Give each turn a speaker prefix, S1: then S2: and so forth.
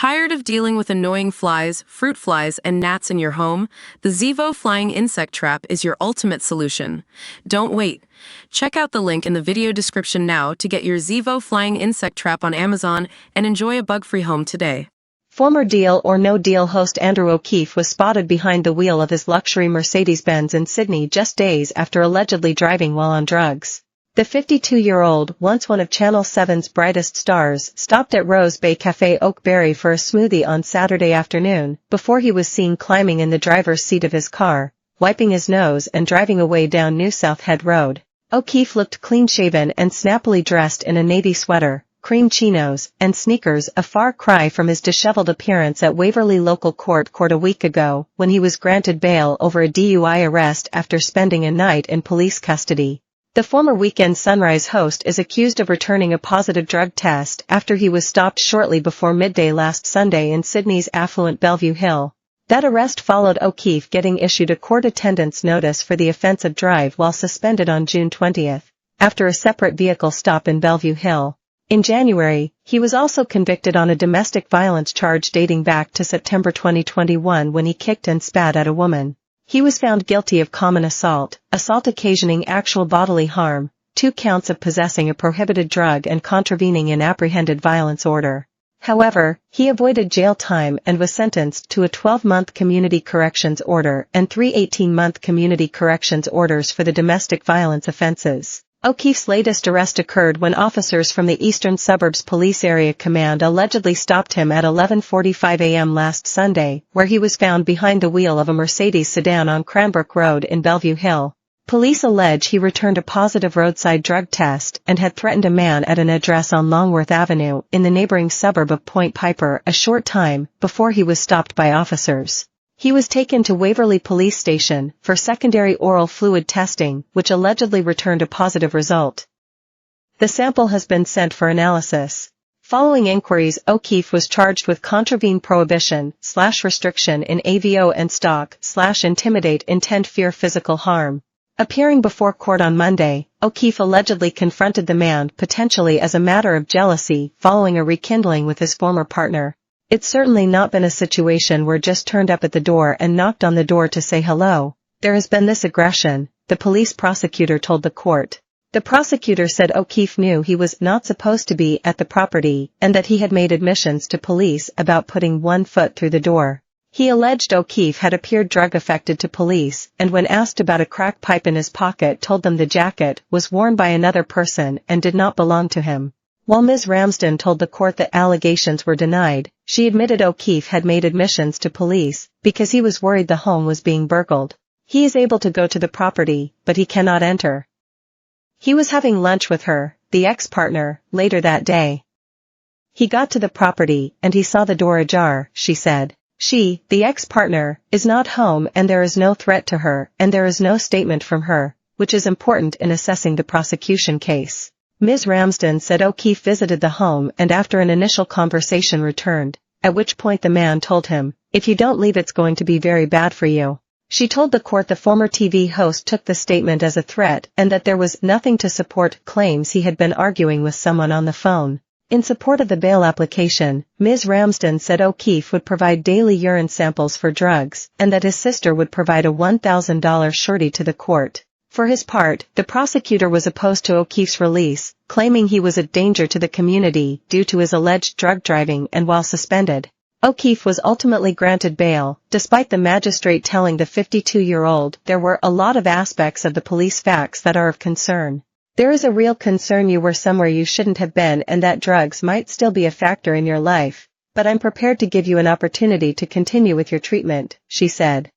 S1: Tired of dealing with annoying flies, fruit flies, and gnats in your home? The Zevo Flying Insect Trap is your ultimate solution. Don't wait. Check out the link in the video description now to get your Zevo Flying Insect Trap on Amazon and enjoy a bug-free home today.
S2: Former Deal or No Deal host Andrew O'Keefe was spotted behind the wheel of his luxury Mercedes-Benz in Sydney just days after allegedly driving while on drugs. The 52-year-old, once one of Channel 7's brightest stars, stopped at Rose Bay Cafe Oakberry for a smoothie on Saturday afternoon, before he was seen climbing in the driver's seat of his car, wiping his nose and driving away down New South Head Road. O'Keefe looked clean-shaven and snappily dressed in a navy sweater, cream chinos, and sneakers, a far cry from his disheveled appearance at Waverley Local Court a week ago, when he was granted bail over a DUI arrest after spending a night in police custody. The former Weekend Sunrise host is accused of returning a positive drug test after he was stopped shortly before midday last Sunday in Sydney's affluent Bellevue Hill. That arrest followed O'Keefe getting issued a court attendance notice for the offence of drive while suspended on June 20th, after a separate vehicle stop in Bellevue Hill. In January, he was also convicted on a domestic violence charge dating back to September 2021 when he kicked and spat at a woman. He was found guilty of common assault occasioning actual bodily harm, 2 counts of possessing a prohibited drug and contravening an apprehended violence order. However, he avoided jail time and was sentenced to a 12-month community corrections order and 3 18-month community corrections orders for the domestic violence offenses. O'Keefe's latest arrest occurred when officers from the Eastern Suburbs Police Area Command allegedly stopped him at 11:45 a.m. last Sunday, where he was found behind the wheel of a Mercedes sedan on Cranbrook Road in Bellevue Hill. Police allege he returned a positive roadside drug test and had threatened a man at an address on Longworth Avenue in the neighboring suburb of Point Piper a short time before he was stopped by officers. He was taken to Waverley Police Station for secondary oral fluid testing, which allegedly returned a positive result. The sample has been sent for analysis. Following inquiries, O'Keefe was charged with contravene prohibition/restriction in AVO and stalk/intimidate intent fear physical harm. Appearing before court on Monday, O'Keefe allegedly confronted the man potentially as a matter of jealousy following a rekindling with his former partner. It's certainly not been a situation where just turned up at the door and knocked on the door to say hello. There has been this aggression, the police prosecutor told the court. The prosecutor said O'Keefe knew he was not supposed to be at the property and that he had made admissions to police about putting one foot through the door. He alleged O'Keefe had appeared drug-affected to police and when asked about a crack pipe in his pocket told them the jacket was worn by another person and did not belong to him. While Ms. Ramsden told the court that allegations were denied, she admitted O'Keefe had made admissions to police because he was worried the home was being burgled. He is able to go to the property, but he cannot enter. He was having lunch with her, the ex-partner, later that day. He got to the property and he saw the door ajar, she said. She, the ex-partner, is not home and there is no threat to her and there is no statement from her, which is important in assessing the prosecution case. Ms. Ramsden said O'Keefe visited the home and after an initial conversation returned, at which point the man told him, "If you don't leave it's going to be very bad for you." She told the court the former TV host took the statement as a threat and that there was nothing to support claims he had been arguing with someone on the phone. In support of the bail application, Ms. Ramsden said O'Keefe would provide daily urine samples for drugs and that his sister would provide a $1,000 surety to the court. For his part, the prosecutor was opposed to O'Keefe's release, claiming he was a danger to the community due to his alleged drug driving and while suspended. O'Keefe was ultimately granted bail, despite the magistrate telling the 52-year-old there were a lot of aspects of the police facts that are of concern. There is a real concern you were somewhere you shouldn't have been and that drugs might still be a factor in your life, but I'm prepared to give you an opportunity to continue with your treatment, she said.